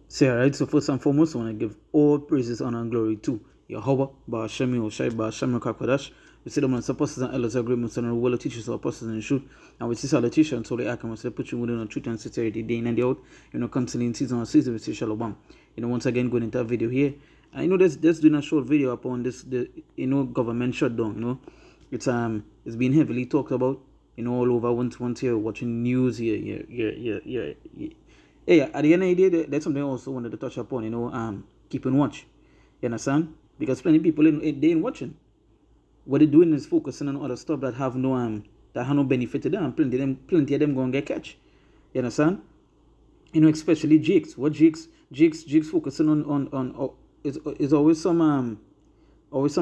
So, alright, so first and foremost, I want to give all praises, honor, and glory to Yahweh, Ba'ashemi, Oshai, Ba'ashemi, Kakwadash. We see them as apostles and elders, agreements, and well teachers, apostles and truth. And we see salvation, so they can say, put you within the truth and sincerity, day in and day out. Constantly in season on season, we see Shalom. Once again, going into a video here. And there's doing a short video upon this, government shutdown. It's been heavily talked about, all over once here, watching news here. Yeah, at the end of the day, that's something I also wanted to touch upon, keeping watch. You understand? Because plenty people they ain't watching. What they're doing is focusing on other stuff that have no benefit to them. Plenty of them gonna get catch. You understand? Especially Jakes. What Jakes focusing on is always some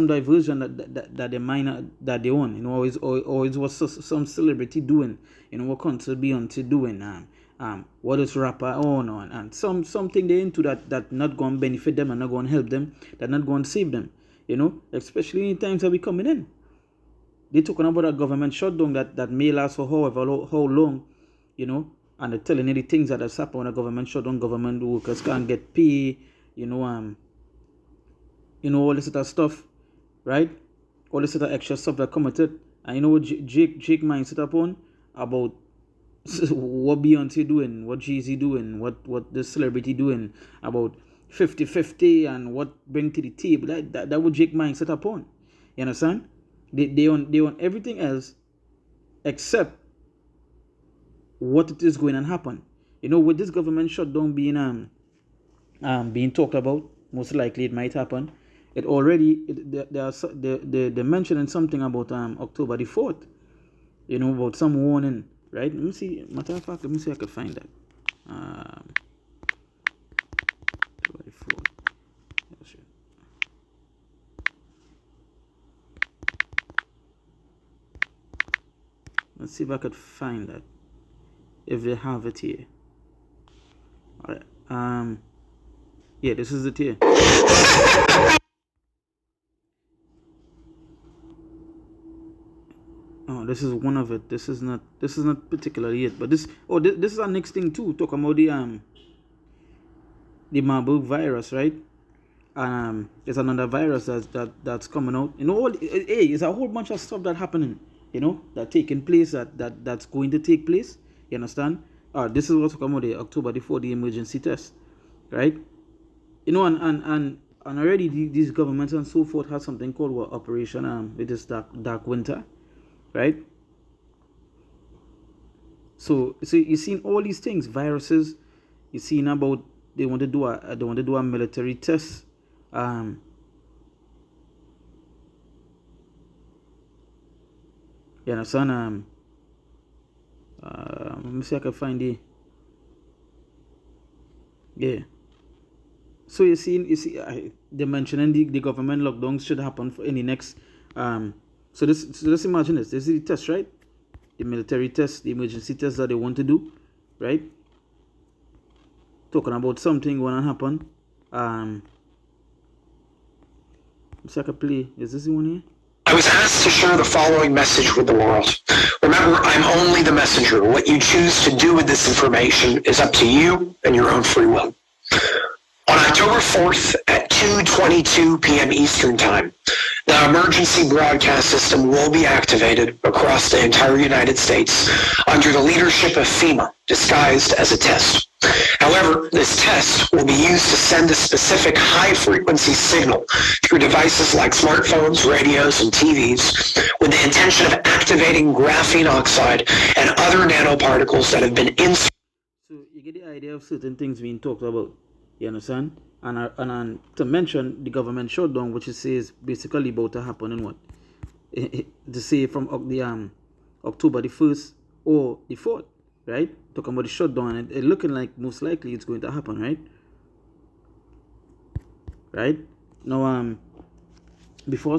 diversion that they minor that they own. Always what some celebrity doing. What concert Beyonce doing. What is rapper on and something they into that not going to benefit them and not going to help them, that not going to save them. Especially in times that we coming in. They talking about a government shutdown that may last for how long, and they're telling you the things that has happened when a government shutdown, government workers can't get pay, all this other stuff, right? All this other extra stuff that come with it. And you know what Jake mind sit upon about what Beyonce doing, what Jay-Z doing, what the celebrity doing about 50-50 and what bring to the table. That what Jake mind set upon. You understand? They on everything else except what it is going to happen. With this government shutdown being talked about, most likely it might happen. It already they're mentioning something about October the 4th. About some warning, right? Let me see. Matter of fact, let me see if I can find that. October the 4th. Let's see if I could find that. If they have it here. Alright. Yeah, this is it here. Oh, this is one of it. This is not particularly it, but this is our next thing too. Talk about the Marburg virus, right? There's another virus that's coming out. It's a whole bunch of stuff that happening. That taking place that's going to take place. You understand? This is what's coming out the October before the emergency test, right? And already these governments and so forth have something called what Operation it is dark winter, right? So you've seen all these things, viruses. You've seen about they want to do a military test. You understand? Let me see if I can find the. Yeah. So you see, they're mentioning the government lockdowns should happen for in the next. So let's imagine this. This is the test, right? The military test, the emergency test that they want to do, right? Talking about something going to happen. So I can play. Is this the one here? I was asked to share the following message with the world. Remember, I'm only the messenger. What you choose to do with this information is up to you and your own free will. On October 4th at 2:22 p.m. Eastern Time, the emergency broadcast system will be activated across the entire United States under the leadership of FEMA, disguised as a test. However, this test will be used to send a specific high-frequency signal through devices like smartphones, radios, and TVs with the intention of activating graphene oxide and other nanoparticles that have been inserted. So you get the idea of certain things being talked about. You understand? And to mention the government shutdown, which it says basically about to happen in what? To say from the October the 1st or the 4th, right? Talking about the shutdown, and it looking like most likely it's going to happen, right? Right? Now, before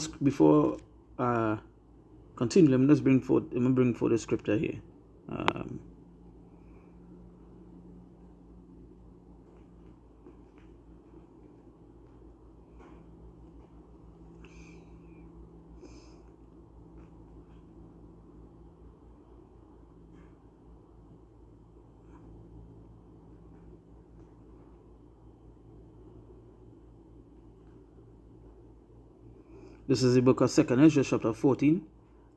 continue, let me bring forth the scripture here. This is the book of 2nd Ezra, chapter 14.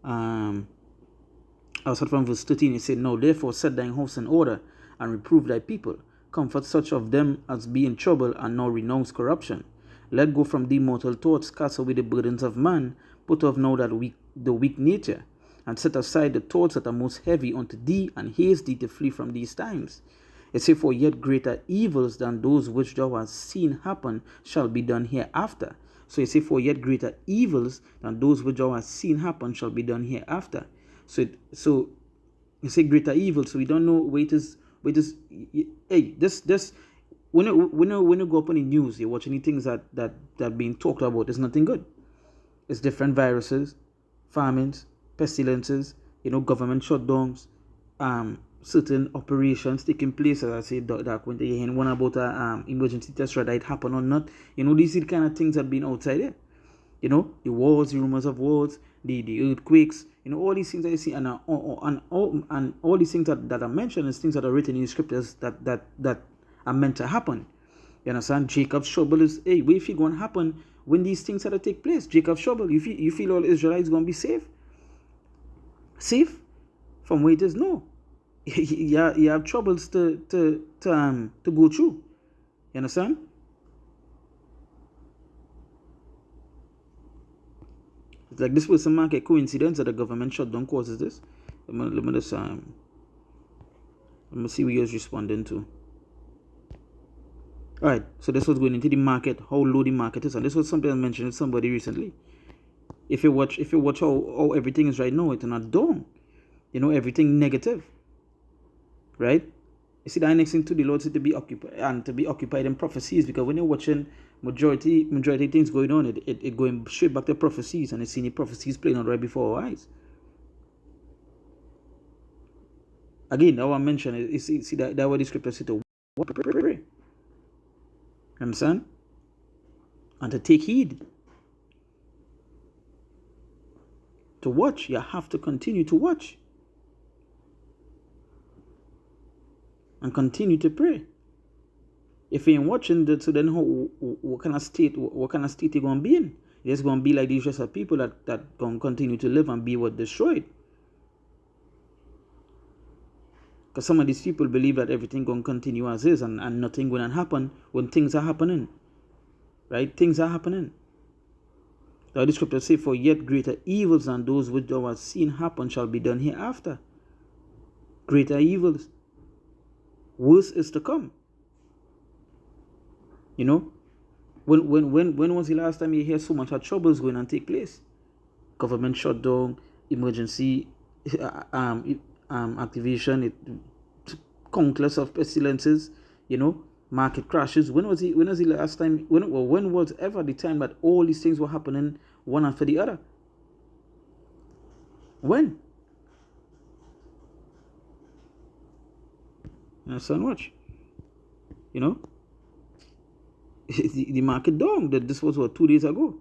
I'll start from verse 13. It said, Now therefore set thine house in order, and reprove thy people. Comfort such of them as be in trouble, and now renounce corruption. Let go from thee mortal thoughts, cast away the burdens of man, put off now the weak nature, and set aside the thoughts that are most heavy unto thee, and haste thee to flee from these times. It says, For yet greater evils than those which thou hast seen happen shall be done hereafter. So it says, For yet greater evils than those which thou hast seen happen shall be done hereafter. So you say greater evil. So we don't know where it is. Hey, this when you go up on the news, you watch any things that being talked about. There's nothing good. It's different viruses, famines, pestilences, government shutdowns, certain operations taking place. As I said, that when they hear one about emergency test that it happen or not, these are the kind of things that been outside there. The wars, the rumors of wars, the earthquakes, all these things that you see, and all these things that are mentioned is things that are written in the scriptures that are meant to happen. You understand? Jacob's trouble is, hey, what if it going to happen when these things are to take place? Jacob's trouble, you feel all Israelites going to be safe? Safe? From where it is? No. You have troubles to go through. You understand? It's like this was some market coincidence that the government shutdown causes this. Let me just let me see what you're responding to. Alright, so this was going into the market, how low the market is, and this was something I mentioned to somebody recently. If you watch how everything is right now, it's not down. Everything negative. Right? You see, the next thing to the Lord said to be occupied in prophecies, because when you're watching majority of things going on, it going straight back to prophecies, and it's seeing the prophecies playing out right before our eyes. Again, now I mentioned it. See that what the scripture said to pray. Understand? And to take heed. To watch. You have to continue to watch. And continue to pray. If you ain't watching, so then what kind of state you gonna be in? It's gonna be like these rest of people that gonna continue to live and be destroyed. Because some of these people believe that everything gonna continue as is, and nothing gonna happen when things are happening. Right? Things are happening. Now the scripture say, For yet greater evils than those which thou hast seen happen shall be done hereafter. Greater evils. Worse is to come. When was the last time you hear so much of troubles going and take place? Government shutdown, emergency activation, countless of pestilences, market crashes. When was the last time? When was ever the time that all these things were happening one after the other? When? Son, watch. The market down. This was 2 days ago.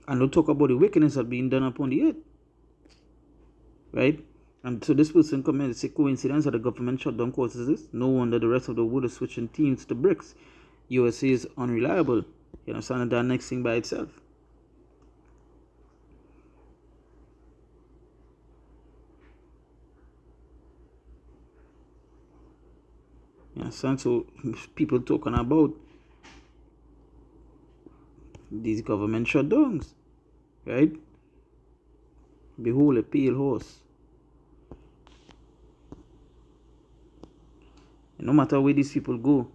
And we'll talk about the wickedness that being done upon the earth. Right? And so this person commented, it's a coincidence that the government shutdown causes this. No wonder the rest of the world is switching teams to BRICS. USA is unreliable. You understand? That next thing by itself. You understand? So people talking about these government shutdowns. Right? Behold a pale horse. And no matter where these people go,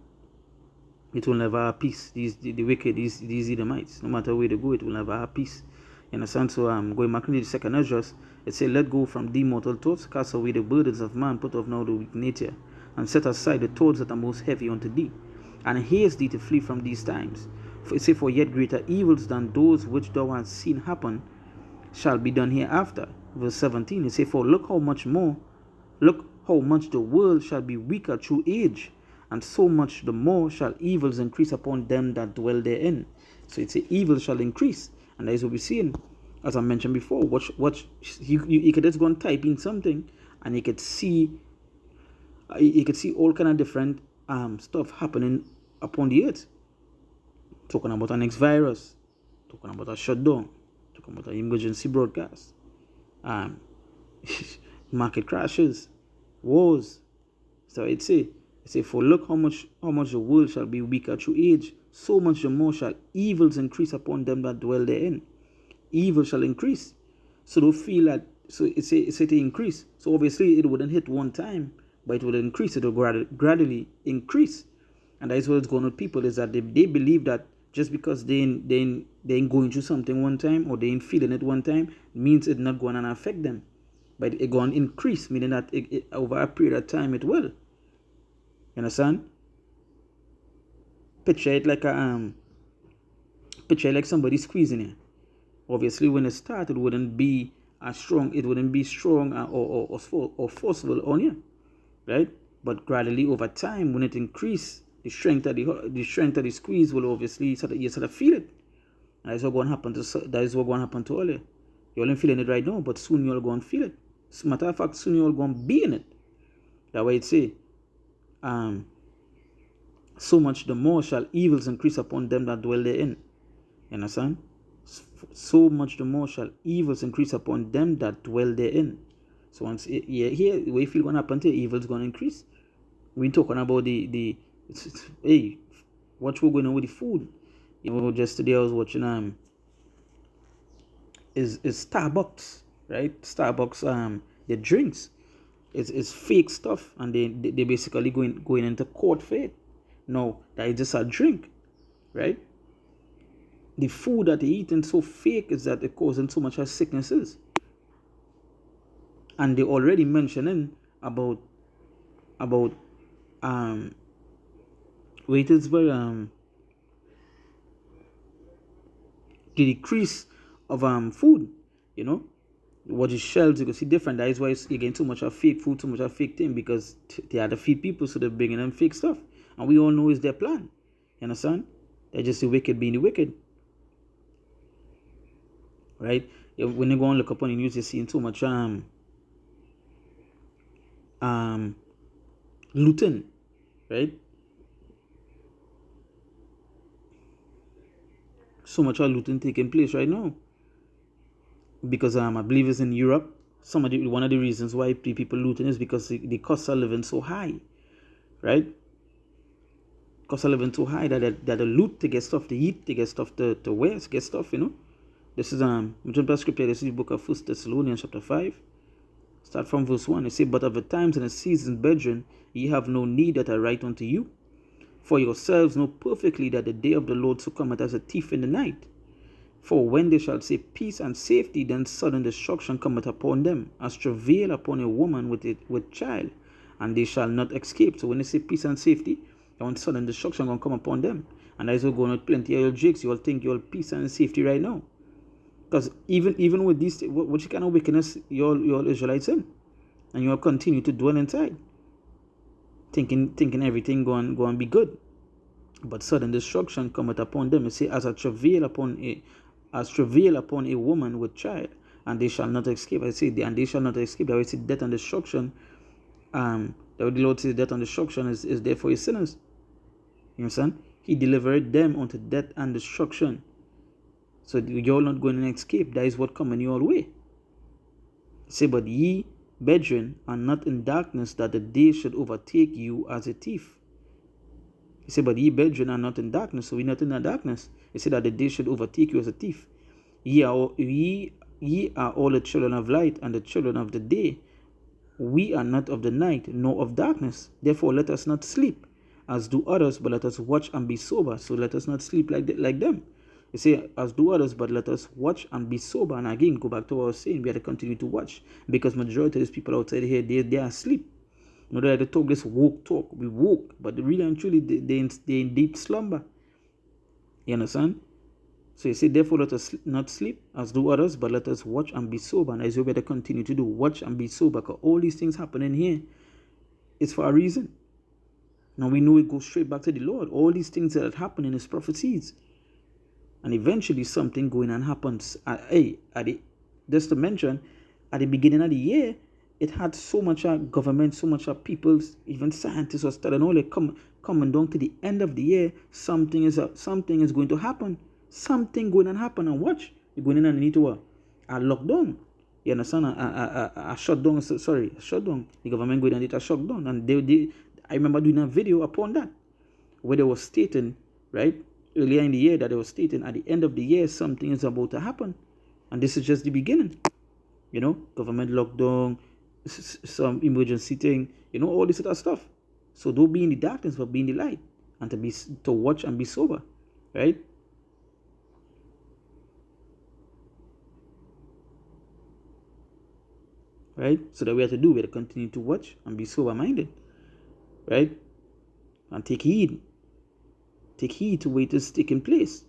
it will never have peace. The wicked, these Edomites, no matter where they go, it will never have peace. You understand? So going back into the 2nd Ezra, it says, Let go from thee mortal thoughts, cast away the burdens of man, put off now the weak nature, and set aside the thoughts that are most heavy unto thee, and haste thee to flee from these times. For it says, For yet greater evils than those which thou hast seen happen shall be done hereafter. Verse 17, it says, For look how much the world shall be weaker through age, and so much the more shall evils increase upon them that dwell therein. So it's evil shall increase, and that is what we're seeing. As I mentioned before, watch. You could just go and type in something, and you could see all kind of different stuff happening upon the earth. Talking about a next virus, talking about a shutdown, talking about an emergency broadcast, market crashes, wars. So it's say for look how much the world shall be weaker through age, so much the more shall evils increase upon them that dwell therein. Evil shall increase. So don't feel that. So it's to increase. So obviously it wouldn't hit one time, but it would increase. It will gradually increase. And that's what's going on with people, is that they believe that just because they ain't going through something one time, or they ain't feeling it one time, means it's not going to affect them. But it going to increase, meaning that it, over a period of time it will. You understand? Picture it like somebody squeezing it. Obviously, when it started, it wouldn't be as strong. It wouldn't be strong or forceful on you, right? But gradually over time, when it increases, the strength of the squeeze will obviously you sort of feel it. And that's what going to happen to all you. You're only feeling it right now, but soon you're going to feel it. As a matter of fact, soon you're going to be in it. That way it say, so much the more shall evils increase upon them that dwell therein. You understand? So much the more shall evils increase upon them that dwell therein. So once here, we feel going to happen to evils going to increase. We're talking about hey, what we're going on with the food. You know, just today I was watching is Starbucks, right? Starbucks the drinks. It's fake stuff, and they basically going into court for it. No, that is just a drink, right? The food that they eating so fake is that it causing so much of sicknesses. And they already mentioning about the decrease of food, you know. What is shelves, you can see different. That is why you're getting too much of fake food, too much of fake thing, because they are to feed people, so they're bringing them fake stuff. And we all know it's their plan. You understand? They're just the wicked being the wicked. Right? When you go and look up on the news, you're seeing too much looting. Right? So much of looting taking place right now. Because I believe it's in Europe. One of the reasons why people looting is because the costs of living so high, right? Costs of living so high that the loot to get stuff to eat, to get stuff to wear, to get stuff, you know. This is scripture. This is the book of 1 Thessalonians chapter 5. Start from verse 1. It says, "But of the times and the seasons, brethren, ye have no need that I write unto you. For yourselves know perfectly that the day of the Lord so cometh as a thief in the night. For when they shall say peace and safety, then sudden destruction cometh upon them, as travail upon a woman with child, and they shall not escape." So when they say peace and safety, then sudden destruction gonna come upon them. And that's what going on with plenty of your jakes. You all think you're peace and safety right now. Because even with these, what kind of wickedness you all Israelites in? And you all continue to dwell inside, thinking everything going to be good. But sudden destruction cometh upon them. It say, as travail upon a woman with child, and they shall not escape. I say, and they shall not escape. That way, say death and destruction. That way the Lord says death and destruction is there for his sinners. You understand? He delivered them unto death and destruction. So you're not going to escape. That is what coming your way. Say, but ye, brethren, are not in darkness, that the day should overtake you as a thief. He said, but ye, brethren, are not in darkness. So we're not in the darkness. He said that the day should overtake you as a thief. Ye are all the children of light and the children of the day. We are not of the night, nor of darkness. Therefore, let us not sleep as do others, but let us watch and be sober. So let us not sleep like them. They say, as do others, but let us watch and be sober. And again, go back to what I was saying. We have to continue to watch, because majority of these people outside here, they are asleep. You know, they talk this woke talk. We woke, but really and truly, they in deep slumber. You understand? So you say, therefore, let us not sleep as do others, but let us watch and be sober. And as you better continue to do, watch and be sober, because all these things happening here is for a reason. Now we know it goes straight back to the Lord. All these things that happen in his prophecies. And eventually something going on happens. Just to mention, at the beginning of the year, it had so much government, so much people, even scientists were studying all coming down to the end of the year. Something is going to happen. Something going to happen, and watch. You're going in and need to a lockdown. You understand? A shutdown. Sorry, a shutdown. The government going and did a shutdown, and I remember doing a video upon that, where they were stating, right, earlier in the year, that they were stating at the end of the year something is about to happen, and this is just the beginning. Government lockdown, some emergency thing, all this other stuff. So don't be in the darkness, but be in the light, and to watch and be sober, right? Right? So that we have to do, we have to continue to watch and be sober-minded, right? And take heed to what is taking place.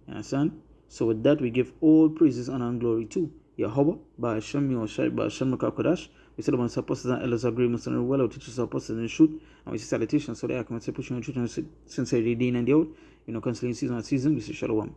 You understand? So with that, we give all praises, honor, and glory to Yahweh, Ba'ashem, Yoshai, Ba'ashem, Makakodash. We said about apostles and elders agree, Must and well, teachers of apostles and shoot, and we say salutations, so they are coming to push on truth and sincerity, day in and day out, constantly season and season, we say Shalom.